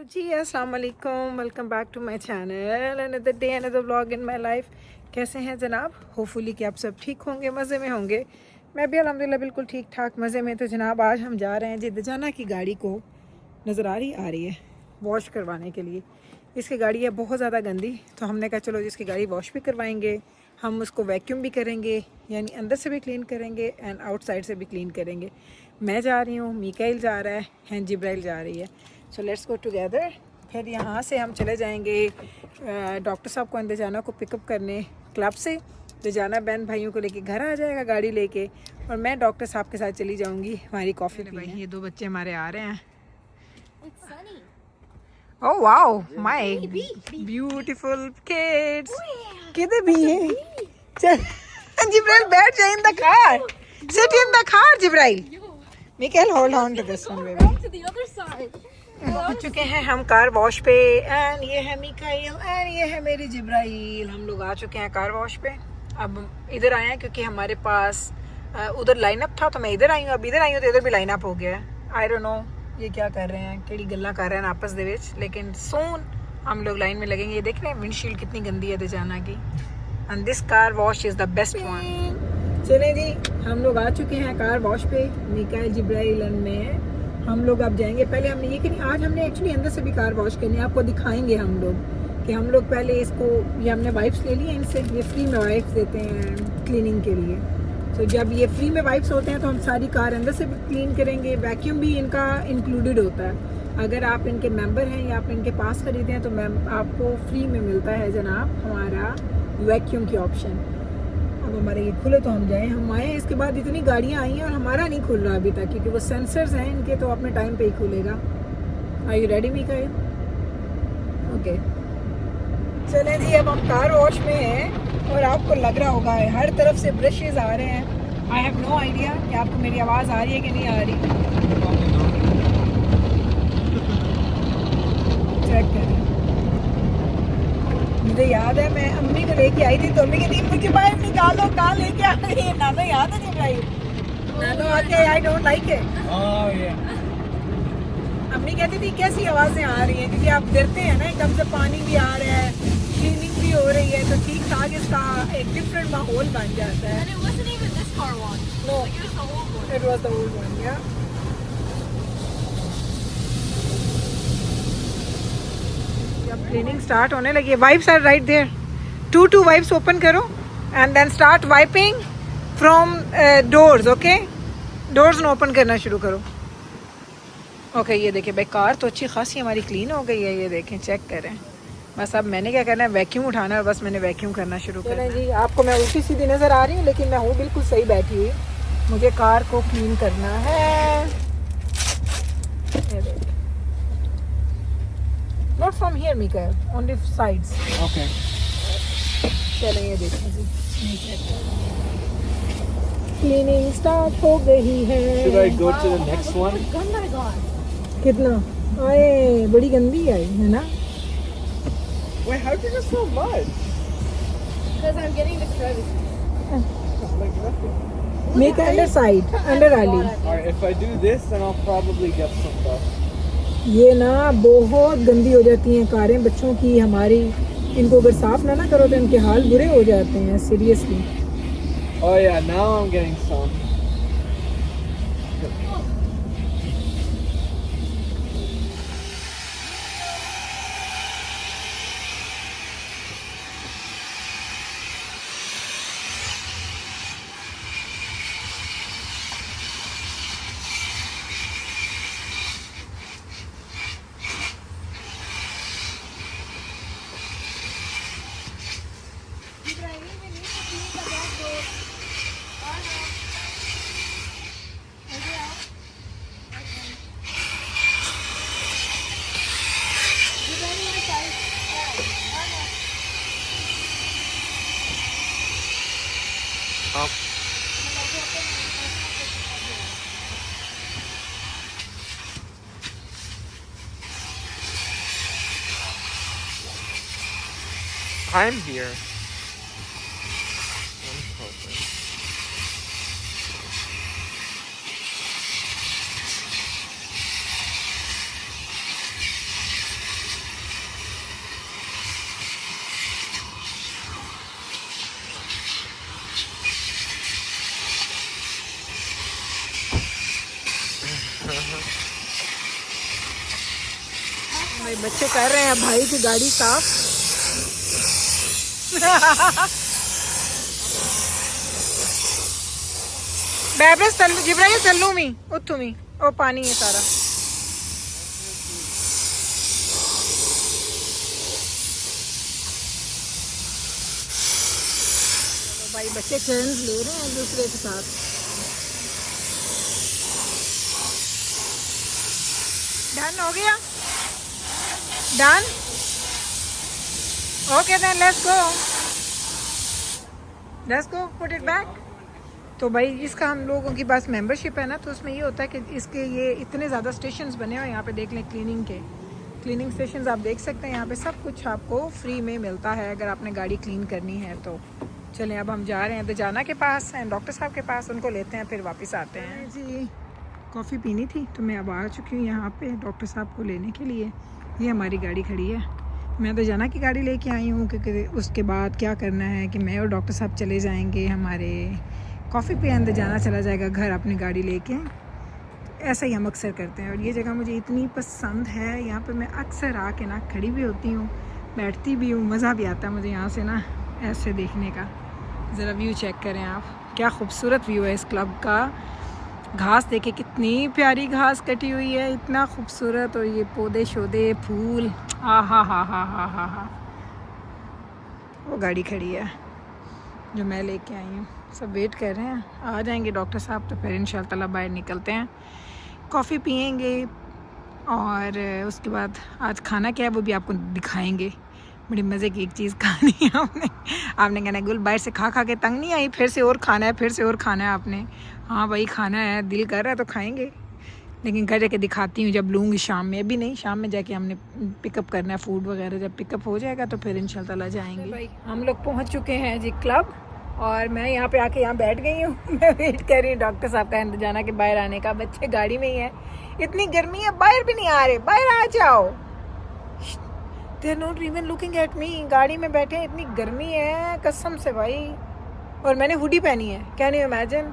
जी अस्सलाम वालेकुम, welcome back to my channel, another day another vlog in my life. कैसे हैं जनाब? होपफुली कि आप सब ठीक होंगे, मज़े में होंगे। मैं भी अल्हम्दुलिल्लाह बिल्कुल ठीक ठाक मज़े में। तो जनाब आज हम जा रहे हैं जिद्दजाना की गाड़ी को नज़र आ रही है वॉश करवाने के लिए। इसकी गाड़ी है बहुत ज़्यादा गंदी, तो हमने कहा चलो जिसकी गाड़ी वॉश भी करवाएंगे, हम उसको वैक्यूम भी करेंगे, यानी अंदर से भी क्लीन करेंगे एंड आउटसाइड से भी क्लीन करेंगे। मैं जा रही हूँ, मीकाइल जा रहा है एंड जिब्राइल जा रही है। So let's go together. फिर यहाँ से हम चले जाएंगे डॉक्टर साहब को अंदर को पिकअप करने क्लब से। तो जाना बहन भाइयों को लेके घर आ जाएगा गाड़ी लेके, और मैं डॉक्टर साहब के साथ चली जाऊँगी हमारी कॉफ़ी पीने। भाई ये दो बच्चे हमारे आ रहे हैं। Oh wow, my beautiful kids. किधर भी है? चल जिब्राइल बैठ जा in the car. Sit in the car, Jibrail. Mikael, hold on to this one, baby. To the other side. पहुंच चुके हैं हम कार वॉश पे एंड ये है मिकाइल एंड ये है मेरी जिब्राइल। हम लोग आ चुके हैं कार वॉश पे। अब इधर आए हैं क्योंकि हमारे पास उधर लाइनअप था, तो मैं इधर आई हूँ। अब इधर आई हूँ तो इधर भी लाइनअप हो गया है। आई डोंट नो ये क्या कर रहे हैं, केड़ी गल्ला कर रहे हैं आपस दे विच, लेकिन सून हम लोग लाइन में लगेंगे। ये देख रहे हैं विंडशील्ड कितनी गंदी है दजाना की, and this car wash is the best one. चले जी, हम लोग आ चुके हैं कार वॉश पे, मिकाइल जिब्राइल एंड मैं। हम लोग अब जाएंगे। पहले हमने ये कि आज हमने एक्चुअली अंदर से भी कार वॉश करनी है, आपको दिखाएंगे हम लोग कि हम लोग पहले इसको, ये हमने वाइप्स ले ली हैं इनसे, ये फ्री में वाइप्स देते हैं क्लीनिंग के लिए। तो जब ये फ्री में वाइप्स होते हैं तो हम सारी कार अंदर से भी क्लीन करेंगे। वैक्यूम भी इनका इंक्लूडेड होता है। अगर आप इनके मेंबर हैं या आप इनके पास खरीदे हैं तो मैम आपको फ्री में मिलता है जनाब हमारा वैक्यूम की ऑप्शन। अब हमारे ये खुले तो हम जाएं, हम आए। इसके बाद इतनी गाड़ियाँ आई हैं और हमारा नहीं खुल रहा अभी तक, क्योंकि वो सेंसर्स हैं इनके, तो अपने टाइम पे ही खुलेगा। Are you ready Mikail? Okay चलें जी, अब हम कार वॉश में हैं और आपको लग रहा होगा हर तरफ से ब्रशेज आ रहे हैं। आई हैव नो आइडिया कि आपको मेरी आवाज़ आ रही है कि नहीं आ रही। चेक करें। मुझे याद है मैं अम्मी को लेके आई थी, तो अम्मी कहती मुझे बाहर निकालो, कहाँ लेके आ गई है? नानो याद है जी भाई? नानो आके आई डोंट लाइक इट। अम्मी कहती थी कैसी आवाज़ें आ रही हैं, क्योंकि आप डरते हैं ना, एकदम से पानी भी आ रहा है, क्लीनिंग भी हो रही है, तो ठीक ठाक इसका एक डिफरेंट माहौल बन जाता है। And it wasn't even this car wash. No. Like, it was the old one. It was the old one, yeah. जब क्लीनिंग स्टार्ट होने लगी है, wipes are right there, two wipes open करो and then start wiping from doors. Okay, doors न open करना शुरू करो। Okay ये देखिए भाई, कार तो अच्छी खासी हमारी क्लीन हो गई है। ये देखें, चेक करें। बस अब मैंने क्या करना है, वैक्यूम उठाना है। बस मैंने वैक्यूम करना शुरू करना है। जी, आपको मैं उल्टी सीधी नज़र आ रही हूँ, लेकिन मैं हूँ बिल्कुल सही बैठी हुई। मुझे कार को क्लीन करना है। ये देखिए, not from here Mikail, only sides. Okay चलें, ये देखें जी, क्लीनिंग स्टार्ट हो गई है। Should I go to the next one? Gun I got. कितना आए, बड़ी गंदी आई है ना। Wait, how did it so much? Because I'm getting this for everything. Like nothing. Make under side, under आली। Alright, if I do this, then I'll probably get some dust. ये ना बहुत गंदी हो जाती हैं कारें बच्चों की हमारी। इनको अगर साफ ना करो तो इनके हाल बुरे हो जाते हैं seriously. Oh yeah, now I'm getting some. I'm here. भाई बच्चे कर रहे हैं भाई की गाड़ी साफ। बैबरस चल जिब्राइल चलू मी उठू मी ओ पानी है सारा। तो भाई बच्चे टर्न्स ले रहे हैं एक दूसरे के साथ। डन हो गया done okay then let's go put it back. तो भाई इसका हम लोगों की पास मेंबरशिप है ना, तो उसमें ये होता है कि इसके ये इतने ज़्यादा स्टेशंस बने हुए हैं। यहाँ पे देख लें क्लीनिंग स्टेशंस आप देख सकते हैं। यहाँ पे सब कुछ आपको फ्री में मिलता है अगर आपने गाड़ी क्लीन करनी है तो। चलें अब हम जा रहे हैं दजाना के पास एंड डॉक्टर साहब के पास, उनको लेते हैं फिर वापस आते हैं। जी कॉफ़ी पीनी थी तो मैं अब आ चुकी हूँ यहाँ पे डॉक्टर साहब को लेने के लिए। ये हमारी गाड़ी खड़ी है, मैं दजाना की गाड़ी लेके आई हूँ क्योंकि उसके बाद क्या करना है कि मैं और डॉक्टर साहब चले जाएंगे हमारे कॉफ़ी पे, अंदर जाना चला जाएगा घर अपनी गाड़ी लेके। ऐसा ही हम अक्सर करते हैं और ये जगह मुझे इतनी पसंद है। यहाँ पे मैं अक्सर आके ना खड़ी भी होती हूँ, बैठती भी हूँ, मज़ा भी आता है मुझे यहाँ से ना ऐसे देखने का। ज़रा व्यू चेक करें आप, क्या खूबसूरत व्यू है इस क्लब का। घास देखे कितनी प्यारी घास कटी हुई है, इतना खूबसूरत। और ये पौधे शोधे फूल, हा हा हा हा हा हा हा। वो गाड़ी खड़ी है जो मैं लेके आई हूँ, सब वेट कर रहे हैं आ जाएंगे डॉक्टर साहब तो फिर इंशाल्लाह बाहर निकलते हैं, कॉफ़ी पियेंगे और उसके बाद आज खाना क्या है वो भी आपको दिखाएंगे। बड़ी मज़े की एक चीज़ खानी है आपने कहना गुल बाहर से खा खा के तंग नहीं आई, फिर से और खाना है, फिर से और खाना है आपने। हाँ भाई खाना है, दिल कर रहा है तो खाएंगे, लेकिन घर जाके दिखाती हूँ जब लूँगी शाम में। अभी नहीं, शाम में जाके हमने पिकअप करना है फूड वगैरह, जब पिकअप हो जाएगा तो फिर इंशाल्लाह जाएंगे। भाई हम लोग पहुँच चुके हैं जी क्लब और मैं यहाँ पे आके यहाँ बैठ गई हूँ। मैं वेट कर रही हूँ डॉक्टर साहब का इंतजाना के बाहर आने का। बच्चे गाड़ी में ही है, इतनी गर्मी है बाहर भी नहीं आ रहे, बाहर आ जाओ। They are not even looking at me, गाड़ी में बैठे हैं, इतनी गर्मी है कसम से भाई। और मैंने हुडी पहनी है, कैन यू इमेजिन,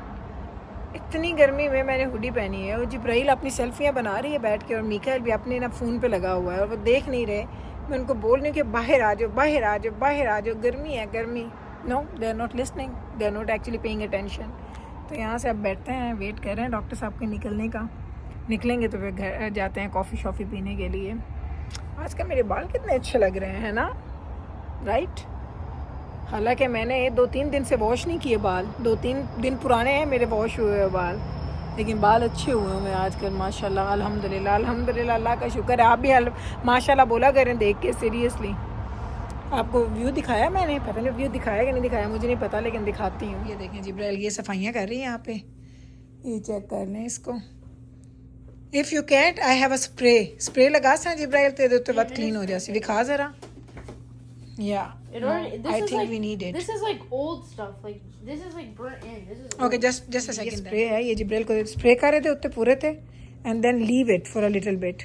इतनी गर्मी में मैंने हुडी पहनी है। और जिब्राइल अपनी सेल्फियाँ बना रही है बैठ के और मीकाइल भी अपने ना फ़ोन पे लगा हुआ है और वो देख नहीं रहे। मैं उनको बोल रही हूँ कि बाहर आ जाओ, बाहर आ जाओ, बाहर आ जाओ, गर्मी है गर्मी। No they are not listening, they are not actually paying attention. तो यहाँ से अब बैठते हैं, वेट कर रहे हैं डॉक्टर साहब के निकलने का। निकलेंगे तो फिर घर जाते हैं कॉफ़ी शॉफ़ी पीने के लिए। आज का मेरे बाल कितने अच्छे लग रहे हैं ना, राइट। हालांकि मैंने 2-3 दिन से वॉश नहीं किए बाल, 2-3 दिन पुराने हैं मेरे वॉश हुए हुए बाल, लेकिन बाल अच्छे हुए हैं आजकल माशाल्लाह अल्हम्दुलिल्लाह। अल्हम्दुलिल्लाह, अल्लाह का शुक्र है। आप भी माशाल्लाह बोला करें देख के, सीरियसली। आपको व्यू दिखाया मैंने, पता नहीं व्यू दिखाया कि नहीं दिखाया मुझे नहीं पता, लेकिन दिखाती हूँ। ये देखें जिब्राइल ये सफाइयाँ कर रही हैं यहाँ पे, ये चेक कर लें इसको। If you can't I have a spray लगा सा जिब्राइल तेरे तो बात क्लीन हो जाती, दिखा ज़रा। या I think we need it. This is like old stuff. Like this is like burnt in. This is okay just a second. Spray है ये, जिब्राइल को स्प्रे कर रहे थे उत्ते पूरे थे and then leave it for a little bit.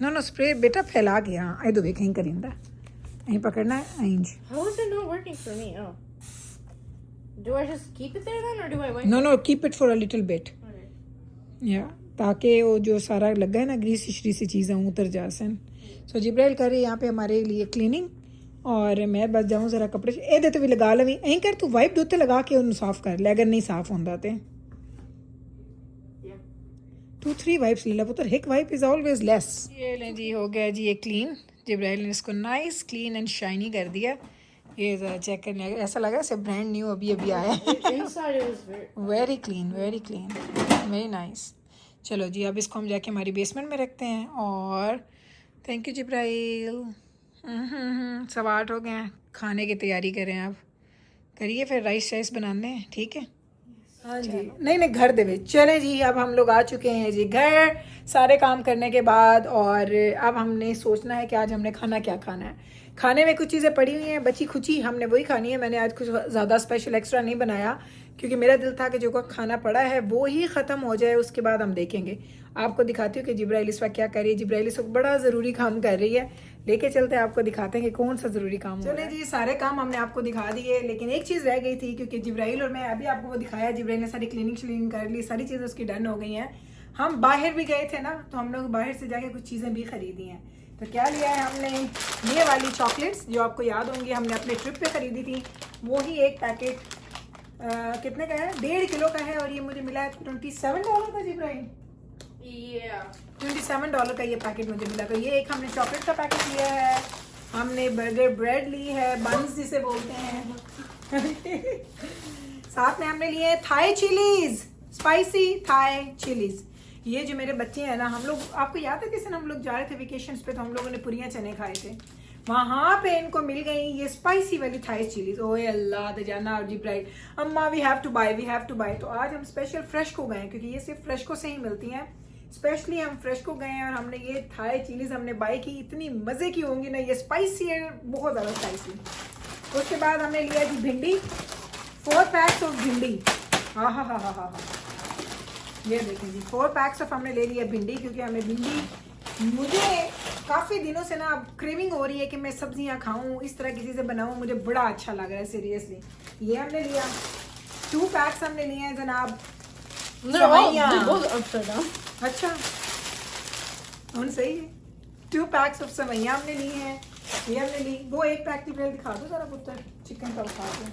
No spray बेटा फैला के, हाँ आई दो वे कहीं करिंदा यहीं पकड़ना है इंज। How is it not working for me? Oh. Do I just keep it there then or do I wait? Know keep it for a little bit, Okay. या ताकि वो जो सारा लगा है ना ग्रीसी श्रीसी चीज़ें उतर जा सन। सो जिब्राइल कर रही यहाँ पे हमारे लिए क्लीनिंग और मैं बस जाऊँ ज़रा कपड़े ए देते भी लगा लवी यहीं कर, तू वाइप दोते लगा के उन्हें साफ़ कर ले अगर नहीं साफ़ होंदा ते। 2-3 वाइप्स ले ला पुत्र, एक वाइप इज़ ऑलवेज लेस। ये लें जी हो गया जी ये क्लीन, जिब्राइल ने इसको नाइस क्लीन एंड शाइनी कर दिया। ये ज़रा चेक करने ऐसा लगा जैसे ब्रांड न्यू अभी अभी आया है। Inside it was very clean very nice. चलो जी अब इसको हम जाके हमारी बेसमेंट में रखते हैं और थैंक यू जिब्राइल। सब 8 हो गए हैं, खाने की तैयारी करें आप, करिए फिर राइस बनाने हैं, ठीक है। हाँ जी नहीं घर दे विच चले जी। अब हम लोग आ चुके हैं जी घर सारे काम करने के बाद और अब हमने सोचना है कि आज हमने खाना क्या खाना है। खाने में कुछ चीज़ें पड़ी हुई हैं बची खुची, हमने वही खानी है। मैंने आज कुछ ज़्यादा स्पेशल एक्स्ट्रा नहीं बनाया क्योंकि मेरा दिल था कि जो खाना पड़ा है वो ही ख़त्म हो जाए, उसके बाद हम देखेंगे। आपको दिखाती हूँ कि जिब्राइल इस वक्त क्या कर रही है। जिब्राइल इस वक्त बड़ा ज़रूरी काम कर रही है, लेके चलते हैं आपको दिखाते हैं कि कौन सा ज़रूरी काम। चले जी सारे काम हमने आपको दिखा दिए, लेकिन एक चीज़ रह गई थी क्योंकि जिब्राइल और मैं अभी आपको वो दिखाया, जिब्राइल ने सारी क्लीनिंग कर ली, सारी चीज़ें उसकी डन हो गई हैं। हम बाहर भी गए थे ना, तो हम लोग बाहर से जाके कुछ चीज़ें भी खरीदी हैं। तो क्या लिया है हमने, ये वाली चॉकलेट्स जो आपको याद होंगी हमने अपने ट्रिप पे ख़रीदी थी, वो ही एक पैकेट कितने का है, 1.5 किलो का है, और ये मुझे मिला है $27 का। जी इब्राहिम, $27 का ये पैकेट मुझे मिला। तो ये एक हमने चॉकलेट का पैकेट लिया है, हमने बर्गर ब्रेड ली है, बंस जिसे बोलते हैं साथ में हमने लिए Thai chillies, spicy Thai chillies. ये जो मेरे बच्चे हैं ना, हम लोग, आपको याद है किसी दिन हम लोग जा रहे थे वेकेशंस पे, तो हम लोगों ने पूरियां चने खाए थे, वहाँ पे इनको मिल गई ये स्पाइसी वाली थाई चिलीज। ओए अल्लाह दजाना और जिब्राइल, अम्मा वी हैव टू बाय। तो आज हम स्पेशल फ्रेश को गए, क्योंकि ये सिर्फ फ्रेश को से ही मिलती हैं। स्पेशली हम फ्रेश को गए और हमने ये थाई चिलीज हमने बाय की। इतनी मज़े की होंगी ना, ये स्पाइसी है, बहुत ज़्यादा स्पाइसी। उसके बाद हमने लिया जी भिंडी, 4 पैक्स ऑफ भिंडी। हाँ, ये देखें जी, 4 पैक्स ऑफ हमने ले लिया भिंडी, क्योंकि हमें भिंडी, मुझे काफ़ी दिनों से ना अब क्रेविंग हो रही है कि मैं सब्जियां खाऊं, इस तरह की चीज़ें बनाऊं, मुझे बड़ा अच्छा लग रहा है सीरियसली। ये हमने लिया, 2 पैक्स हमने लिए हैं जनाब सवैयां। अच्छा, उन सही है, 2 पैक्स ऑफ सवैयां हमने ली हैं। ये हमने ली, वो एक पैक की पहले दिखा दो जरा पुत्र, चिकन का उठा दो।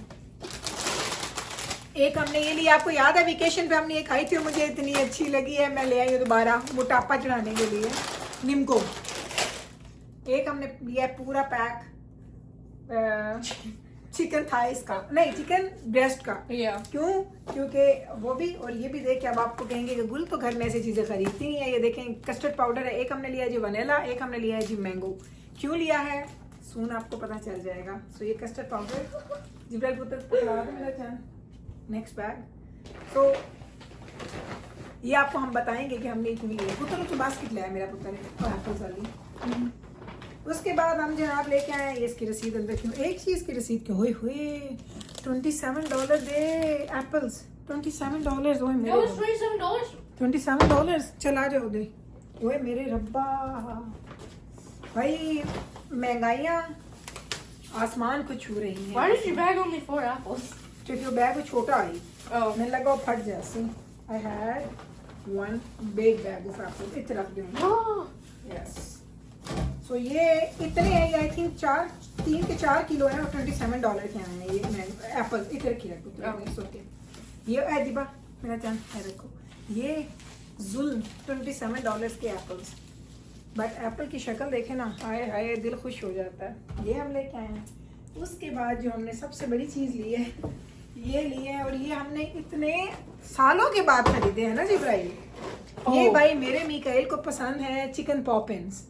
एक हमने ये लिया, आपको याद है वेकेशन पे हमने ये खाई थी और मुझे इतनी अच्छी लगी है, मैं ले आई हूँ दोबारा मोटापा चढ़ाने के लिए, निम्को। एक हमने लिया पूरा पैक चिकन थाइस का, नहीं चिकन ब्रेस्ट का। क्यों? क्योंकि वो भी और ये भी देख के अब आपको कहेंगे कि गुल तो घर में ऐसी चीज़ें खरीदती नहीं है। ये देखें कस्टर्ड पाउडर है, एक हमने लिया है जी वनीला, एक हमने लिया है जी मैंगो। क्यों लिया है सून आपको पता चल जाएगा। सो ये कस्टर्ड पाउडर जिब्राइल पुत्र पकड़ा दो मेरा चान, नेक्स्ट बैग। तो ये आपको हम बताएंगे कि हमने क्यों लिए। पुत्र तो बास्केट लाया मेरा पुत्र है एप्पल्स वाली। उसके बाद हम जनाब लेके आए ये इसकी रसीद अंदर। क्यों एक चीज़ की रसीद क्यों हुए $27 दे एप्पल्स, $27 हुए मेरे, $27 चला जाओ दे। ओए मेरे रब्बा, भाई महंगाइयाँ आसमान को छू रही हैं। Why did your bag only 4 apples? क्योंकि वो बैग छोटा आई, मैंने लगा वो फट जैसे। I had 1 big bag of apples, इतना रख दूँ। यस, सो ये इतने हैं, ये आई थिंक 3 के 4 किलो है और $27 के आए हैं ये एप्पल। इधर रखी रखो, ये ऐदिबा मेरा जान है, रखो ये जुल्म $27 के एप्पल्स। बट एप्पल की शक्ल देखे ना, हाय हाय दिल खुश हो जाता है। ये हम लेके आए हैं। उसके बाद जो हमने सबसे बड़ी चीज़ ली है, ये ली है, और ये हमने इतने सालों के बाद खरीदे हैं ना जी भाई। ये भाई मेरे मिकाइल को पसंद है चिकन पॉपिंस,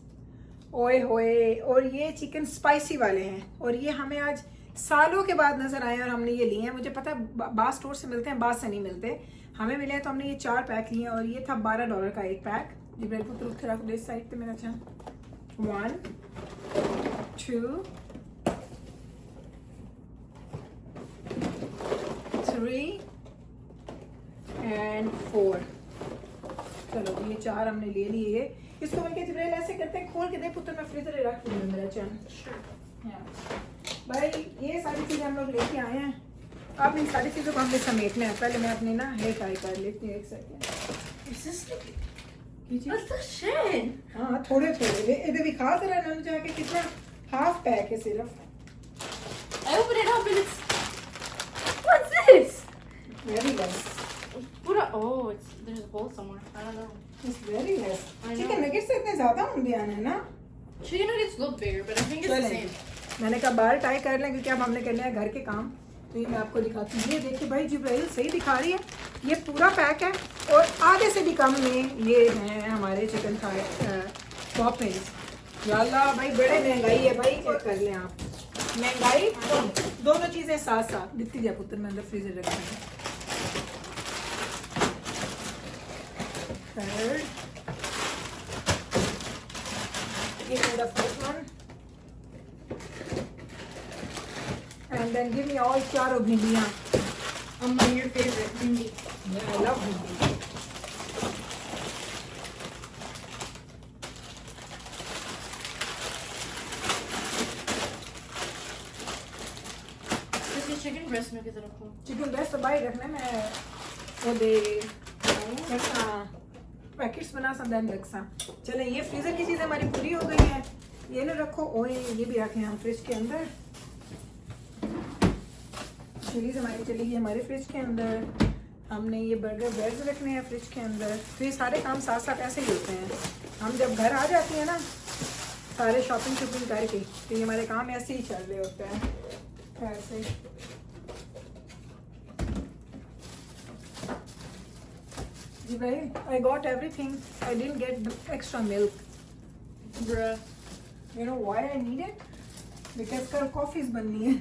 ओए होए, और ये चिकन स्पाइसी वाले हैं, और ये हमें आज सालों के बाद नज़र आए और हमने ये लिए हैं। मुझे पता है बास स्टोर से मिलते हैं, बास से नहीं मिलते, हमें मिले हैं, तो हमने ये 4 पैक लिए और ये था $12 का एक पैक। जिब्राइल पुत्र उठ रख दो इस साइड पे मेरा चान। 1 2 3 and 4। चलो ये 4 हमने ले लिए। इसको मैं जिब्राइल ऐसे करते हैं, खोल के दे पुत्र, मैं फ्रीजर में रख दूंगा मेरा चान। भाई ये सारी चीज़ें हम लोग लेके आए हैं। अब इन सारी चीज़ों को हमने समेटना है। पहले मैं अपने ना हेयर टाई कर लेती हूँ, एक सेकेंड। हाँ थोड़े थोड़े इधर भी खा जरा ना, जाके कितना हाफ पैक है सिर्फ। I open it up and it's, what's this? Very less. Oh, there's a hole somewhere. I don't know. It's very less. I know. Chicken nuggets से इतने ज़्यादा होंगे आने ना। Chicken nuggets look bigger, but I think it's the चलें। same. मैंने कहा बाहर टाई कर लें, क्योंकि अब हमने करना है घर के काम। तो ये मैं आपको दिखाती हूँ। ये देखिए भाई जिब्राइल सही दिखा रही है, ये पूरा पैक है और आधे से भी कम में ये हैं हमारे चिकन पॉपिंस। या अल्लाह भाई बड़े महंगाई है भाई, चेक कर लें आप। महंगाई तो दोनों चीज़ें साथ साथ दिखती जाए पुत्र, मैं अंदर फ्रीजर रखती हूँ। Third, give me the first one, and then give me all 4 भिंडियाँ। Your favorite bindi. Yeah, I love भिंडी। This is chicken breast में किधर रखूँ? चिकन ब्रेस्ट तो बाहर रखना है, मैं वो दे पैकेट्स बना सा दैन रख सा। चलें ये फ्रीज़र की चीज़ें हमारी पूरी हो गई हैं, ये ना रखो। ओए ये भी रखें हम फ्रिज के अंदर। चिलीज हमारी चली गई हमारे फ्रिज के अंदर। हमने ये बर्गर ब्रेड्स रखने हैं फ्रिज के अंदर। तो ये सारे काम साथ साथ ऐसे ही होते हैं। हम जब घर आ जाती हैं ना सारे शॉपिंग करके, तो ये हमारे काम ऐसे ही चल रहे होते हैं ऐसे। जी भाई, I got everything. I didn't get the extra milk. Bruh. You know why I need it? Because कल कॉफीज बननी है।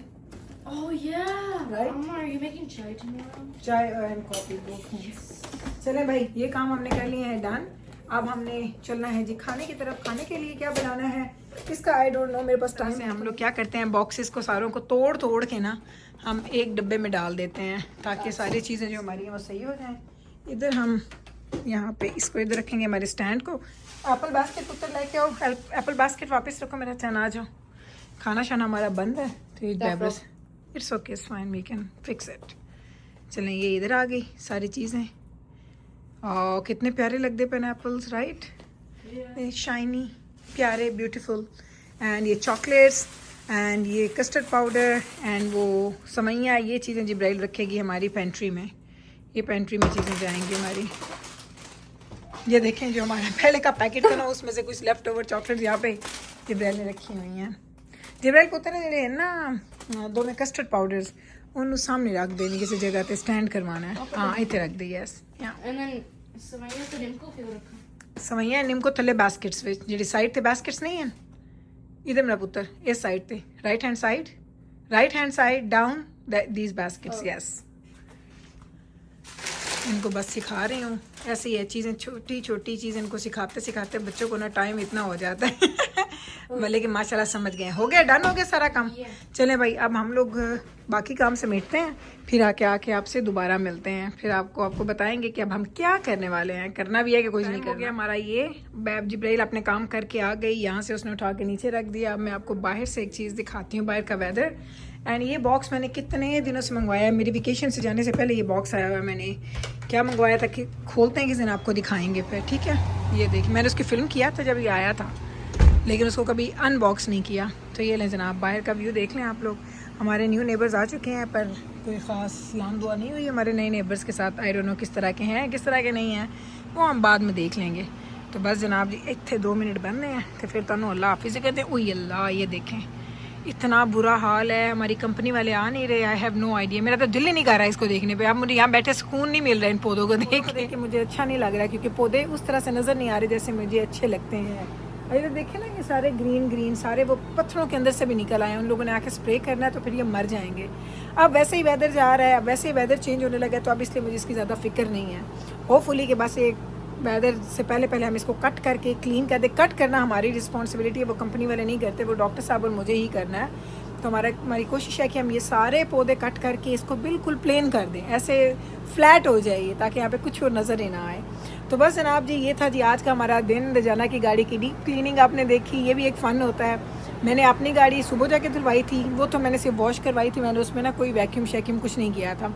Oh yeah. Right? Mama, are you making chai tomorrow? चाय एंड कॉफी बोथ हैं। चलें भाई ये काम हमने कर लिए हैं डन। अब हमने चलना है जी खाने की तरफ। खाने के लिए क्या बनाना है इसका आई डोंट नो, मेरे पास टाइम है। हम लोग क्या करते हैं बॉक्सेस को सारों को तोड़ के ना हम एक डब्बे में डाल देते हैं ताकि सारी चीज़ें जो हमारी हैं वो सही हो जाएं। इधर हम यहाँ पे इसको इधर रखेंगे हमारे स्टैंड को। एप्पल बास्केट उत्तर लेके आओ। एप्पल बास्केट वापस रखो मेरा चैन। आ जाओ। खाना शाना हमारा बंद है तो ये बेबस it's okay fine we can fix it. चलें ये इधर आ गई सारी चीज़ें। और कितने प्यारे लगते पाइनएप्पल्स राइट, शाइनी प्यारे ब्यूटीफुल। एंड ये चॉकलेट्स एंड ये कस्टर्ड पाउडर एंड वो समैया, ये चीज़ें जिब्राइल रखेगी हमारी पेंट्री में। ये पेंट्री में चीज़ें जाएंगी हमारी। ये देखें जो हमारा पहले का पैकेट था ना उसमें से कुछ लेफ्ट ओवर चॉकलेट यहाँ पे जिब्राइल ने रखी हुई हैं। जिब्राइल पुत्र जेडे है ना दो में कस्टर्ड पाउडर्स उन्होंने सामने रख देनी किसी जगह पे स्टैंड करवाना है। हाँ इतने रख दी yes. And then Samaya to Nimko क्यों रखा? समैया निम्को थले बास्केट्स विच जेडी साइड थे बास्केट्स नहीं हैं इधर मेरा पुत्र इस साइड थे right hand side down these baskets yes. इनको बस सिखा रही हूँ ऐसे ही है चीज़ें, छोटी छोटी चीज़ इनको सिखाते सिखाते बच्चों को ना टाइम इतना हो जाता है भले कि माशाल्लाह समझ गए। हो गया डन हो गया सारा काम। चलें भाई अब हम लोग बाकी काम समेटते हैं फिर आके आपसे दोबारा मिलते हैं। फिर आपको बताएंगे कि अब हम क्या करने वाले हैं। करना भी है कि कुछ नहीं कर गया हमारा। ये बैब जिब्राइल अपने काम करके आ गई, यहाँ से उसने उठा के नीचे रख दिया। अब मैं आपको बाहर से एक चीज़ दिखाती हूँ, बाहर का वेदर। एंड ये बॉक्स मैंने कितने दिनों से मंगवाया है। मेरी वेकेशन से जाने से पहले ये बॉक्स आया हुआ है। मैंने क्या मंगवाया था कि खोलते हैं किस दिन आपको दिखाएंगे फिर, ठीक है। ये देखिए मैंने उसकी फ़िल्म किया था जब ये आया था लेकिन उसको कभी अनबॉक्स नहीं किया। तो ये लें जनाब बाहर का व्यू देख लें आप लोग। हमारे न्यू नेबर्स आ चुके हैं पर कोई ख़ास सलाम दुआ नहीं हुई हमारे नए नेबर्स के साथ। आई डोंट नो किस तरह के हैं किस तरह के नहीं हैं, वो हम बाद में देख लेंगे। तो बस जनाब जी इतने 2 मिनट बनने हैं तो फिर तुहानू अल्लाह हाफिज़ कहते हैं। ओह अल्लाह ये देखें इतना बुरा हाल है, हमारी कंपनी वाले आ नहीं रहे। आई हैव नो आइडिया, मेरा तो दिल ही नहीं कर रहा है इसको देखने पे। अब मुझे यहाँ बैठे सुकून नहीं मिल रहा है इन पौधों को देख के। मुझे अच्छा नहीं लग रहा क्योंकि पौधे उस तरह से नज़र नहीं आ रहे जैसे मुझे अच्छे लगते हैं। अरे देखे ना ये सारे ग्रीन सारे वो पत्थरों के अंदर से भी निकल आए हैं। उन लोगों ने आके स्प्रे करना है तो फिर ये मर जाएंगे। अब वैसे ही वेदर जा रहा है, अब वैसे ही वेदर चेंज होने लगा है तो अब इसलिए मुझे इसकी ज़्यादा फिक्र नहीं है। होपफुली कि बस एक वेदर से पहले हम इसको कट करके क्लीन कर दे। कट करना हमारी रिस्पॉन्सिबिलिटी है, वो कंपनी वाले नहीं करते, वो डॉक्टर साहब और मुझे ही करना है। तो हमारी कोशिश है कि हम ये सारे पौधे कट करके इसको बिल्कुल प्लेन कर दें, ऐसे फ्लैट हो जाइए ताकि यहाँ पे कुछ और नज़र ही ना आए। तो बस जनाब जी ये था जी आज का हमारा दिन। रजाना की गाड़ी की डीप क्लीनिंग आपने देखी, ये भी एक फ़न होता है। मैंने अपनी गाड़ी सुबह जाके धुलवाई थी, वो तो मैंने सिर्फ वॉश करवाई थी, मैंने उसमें ना कोई वैक्यूम शैक्यूम कुछ नहीं किया था।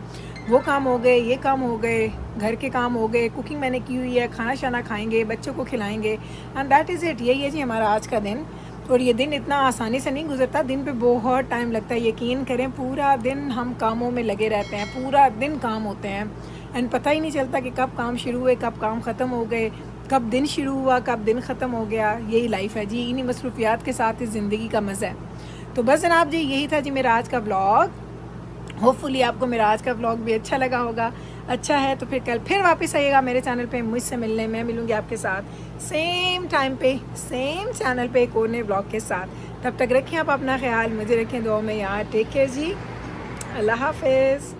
वो काम हो गए, ये काम हो गए, घर के काम हो गए, कुकिंग मैंने की हुई है, खाना शाना खाएंगे, बच्चों को खिलाएंगे एंड दैट इज़ इट। यही है जी हमारा आज का दिन। और ये दिन इतना आसानी से नहीं गुजरता, दिन पे बहुत टाइम लगता है। यकीन करें पूरा दिन हम कामों में लगे रहते हैं, पूरा दिन काम होते हैं एंड पता ही नहीं चलता कि कब काम शुरू हुए कब काम ख़त्म हो गए, कब दिन शुरू हुआ कब दिन ख़त्म हो गया। यही लाइफ है जी, इन्हीं मसरूफियात के साथ इस ज़िंदगी का मज़ा है। तो बस जनाब जी यही था जी मेरा आज का व्लॉग। होपफुली आपको मेरा आज का व्लॉग भी अच्छा लगा होगा। अच्छा है तो फिर कल फिर वापस आइएगा मेरे चैनल पे मुझसे मिलने। मैं मिलूँगी आपके साथ सेम टाइम पे सेम चैनल पे एक और नए व्लॉग के साथ। तब तक रखें आप अपना ख्याल, मुझे रखें दुआ में यार। टेक केयर जी, अल्लाह हाफिज़।